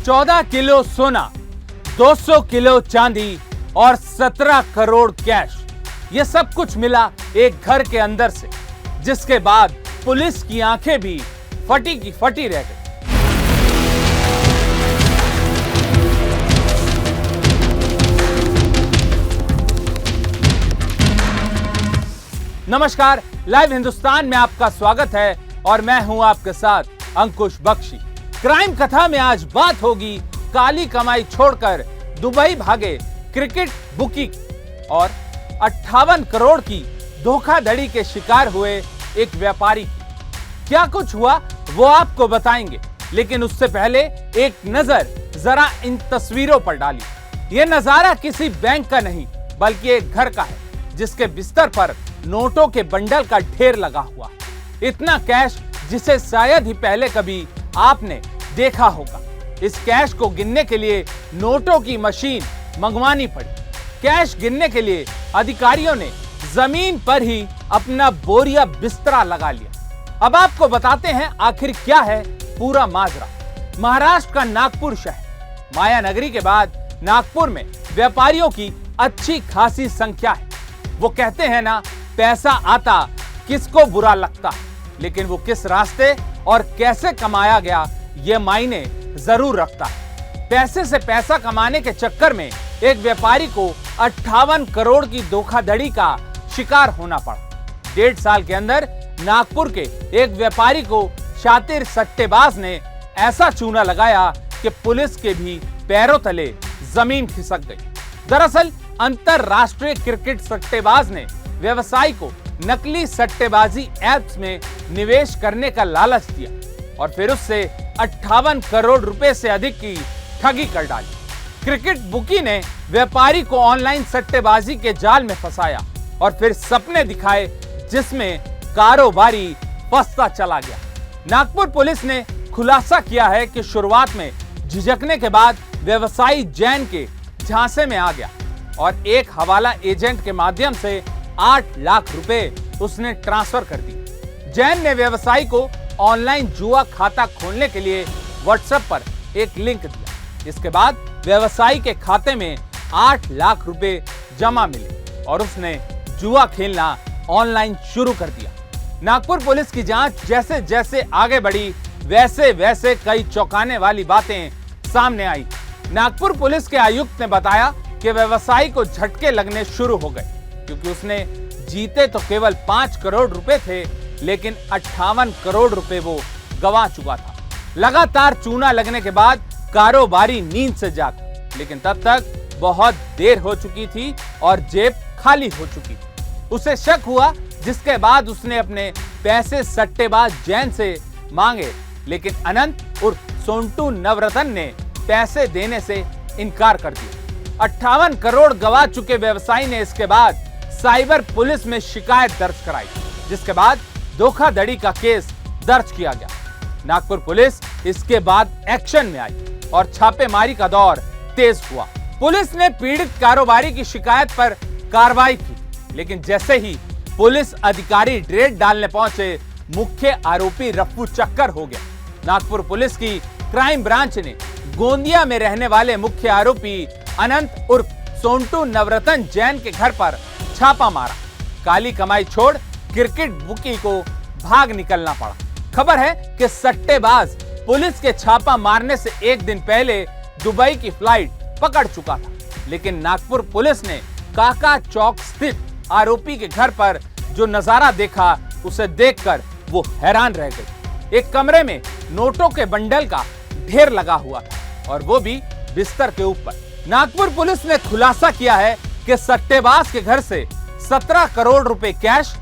14 kilo सोना, 200 kilo चांदी और 17 करोड़ कैश, ये सब कुछ मिला एक घर के अंदर से, जिसके बाद पुलिस की आंखें भी फटी की फटी रह गई। नमस्कार, लाइव हिंदुस्तान में आपका स्वागत है और मैं हूं आपके साथ अंकुश बख्शी। क्राइम कथा में आज बात होगी काली कमाई छोड़कर दुबई भागे क्रिकेट बुकी और 58 करोड़ की धोखाधड़ी के शिकार हुए एक व्यापारी की। क्या कुछ हुआ वो आपको बताएंगे, लेकिन उससे पहले एक नजर जरा इन तस्वीरों पर डालिए। यह नजारा किसी बैंक का नहीं बल्कि एक घर का है, जिसके बिस्तर पर नोटों के बंडल का ढेर लगा हुआ है। इतना कैश जिसे शायद ही पहले कभी आपने देखा होगा। इस कैश को गिनने के लिए नोटों की मशीन मंगवानी पड़ी। कैश गिनने के लिए अधिकारियों ने जमीन पर ही अपना बोरिया बिस्तरा लगा लिया। अब आपको बताते हैं आखिर क्या है पूरा माजरा। महाराष्ट्र का नागपुर शहर, माया नगरी के बाद नागपुर में व्यापारियों की अच्छी खासी संख्या है। वो कहते हैं ना, पैसा आता किसको बुरा लगता, लेकिन वो किस रास्ते और कैसे कमाया गया ये मायने जरूर रखता है। पैसे से पैसा कमाने के चक्कर में एक व्यापारी को 58 करोड़ की धोखाधड़ी का शिकार होना पड़ा। 1.5 साल के अंदर नागपुर के एक व्यापारी को शातिर सट्टेबाज ने ऐसा चूना लगाया कि पुलिस के भी पैरों तले जमीन खिसक गई। दरअसल अंतरराष्ट्रीय क्रिकेट सट्टेबाज ने व्यवसायी को नकली सट्टेबाजी एप्स में निवेश करने का लालच दिया और फिर उससे 58 करोड़ रुपए से अधिक की ठगी कर डाली। क्रिकेट बुकी ने व्यापारी को ऑनलाइन सट्टेबाजी के जाल में फंसाया और फिर सपने दिखाए जिसमें कारोबारी फंसता चला गया। नागपुर पुलिस ने खुलासा किया है कि शुरुआत में झिझकने के बाद व्यवसायी जैन के झांसे में आ गया और एक हवाला एजेंट के माध्यम से 8 लाख रुपए उसने ट्रांसफर कर दी। जैन ने व्यवसायी को ऑनलाइन जुआ खाता खोलने के लिए व्हाट्सएप पर एक लिंक दिया। इसके बाद व्यवसायी के खाते में 8 लाख रुपए जमा मिले और उसने जुआ खेलना ऑनलाइन शुरू कर दिया। नागपुर पुलिस की जांच जैसे जैसे आगे बढ़ी, वैसे वैसे कई चौंकाने वाली बातें सामने आई। नागपुर पुलिस के आयुक्त ने बताया कि व्यवसायी को झटके लगने शुरू हो गए, क्योंकि उसने जीते तो केवल 5 करोड़ रुपए थे, लेकिन 58 करोड़ रुपए वो गंवा चुका था। लगातार चूना लगने के बाद कारोबारी नींद से जागा, लेकिन तब तक बहुत देर हो चुकी थी और जेब खाली हो चुकी थी। उसे शक हुआ, जिसके बाद उसने अपने पैसे सट्टेबाज जैन से मांगे, लेकिन अनंत उर्फ सोंटू नवरतन ने पैसे देने से इनकार कर दिया। 58 करोड़ गंवा चुके व्यवसायी ने इसके बाद साइबर पुलिस में शिकायत दर्ज कराई, जिसके बाद धोखाधड़ी का केस दर्ज किया गया। नागपुर पुलिस इसके बाद एक्शन में आई और छापेमारी का दौर तेज हुआ। पुलिस ने पीड़ित कारोबारी की शिकायत पर कार्रवाई की, लेकिन जैसे ही पुलिस अधिकारी रेड डालने पहुंचे, मुख्य आरोपी रफ्फू चक्कर हो गया। नागपुर पुलिस की क्राइम ब्रांच ने गोंदिया में रहने वाले मुख्य आरोपी अनंत उर्फ सोंटू नवरतन जैन के घर पर छापा मारा। काली कमाई छोड़ क्रिकेट बुकी को भाग निकलना पड़ा। खबर है कि सट्टेबाज पुलिस के छापा मारने से एक दिन पहले दुबई की फ्लाइट पकड़ चुका था, लेकिन नागपुर पुलिस ने काका चौक स्थित आरोपी के घर पर जो नजारा देखा, उसे देखकर वो हैरान रह गई। एक कमरे में नोटों के बंडल का ढेर लगा हुआ था और वो भी बिस्तर के ऊपर। नागपुर पुलिस ने खुलासा किया है कि सट्टेबाज के घर से 17 करोड़ रुपए कैश,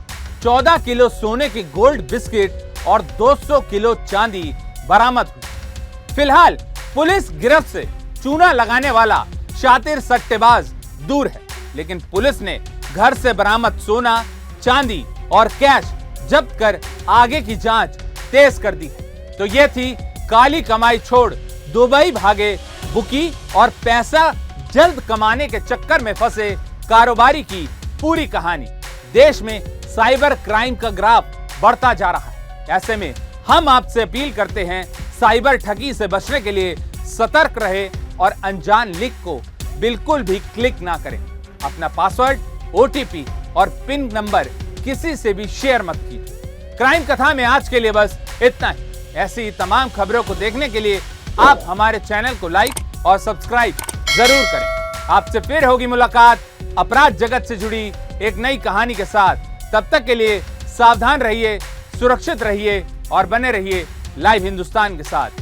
14 किलो सोने की गोल्ड बिस्किट और 200 किलो चांदी बरामद हुई। फिलहाल पुलिस गिरफ्त से चूना लगाने वाला शातिर सट्टेबाज दूर है, लेकिन पुलिस ने घर से बरामद सोना, चांदी और कैश जब्त कर आगे की जांच तेज कर दी है। तो ये थी काली कमाई छोड़ दुबई भागे बुकी और पैसा जल्द कमाने के चक्कर में फंसे कारोबारी की पूरी कहानी। देश में साइबर क्राइम का ग्राफ बढ़ता जा रहा है। ऐसे में हम आपसे अपील करते हैं, साइबर ठगी से बचने के लिए सतर्क रहे और अनजान लिंक को बिल्कुल भी क्लिक ना करें। अपना पासवर्ड, ओटीपी और पिन नंबर किसी से भी शेयर मत कीजिए। क्राइम कथा में आज के लिए बस इतना ही। ऐसी ही तमाम खबरों को देखने के लिए आप हमारे चैनल को लाइक और सब्सक्राइब जरूर करें। आपसे फिर होगी मुलाकात अपराध जगत से जुड़ी एक नई कहानी के साथ। तब तक के लिए सावधान रहिए, सुरक्षित रहिए और बने रहिए लाइव हिंदुस्तान के साथ।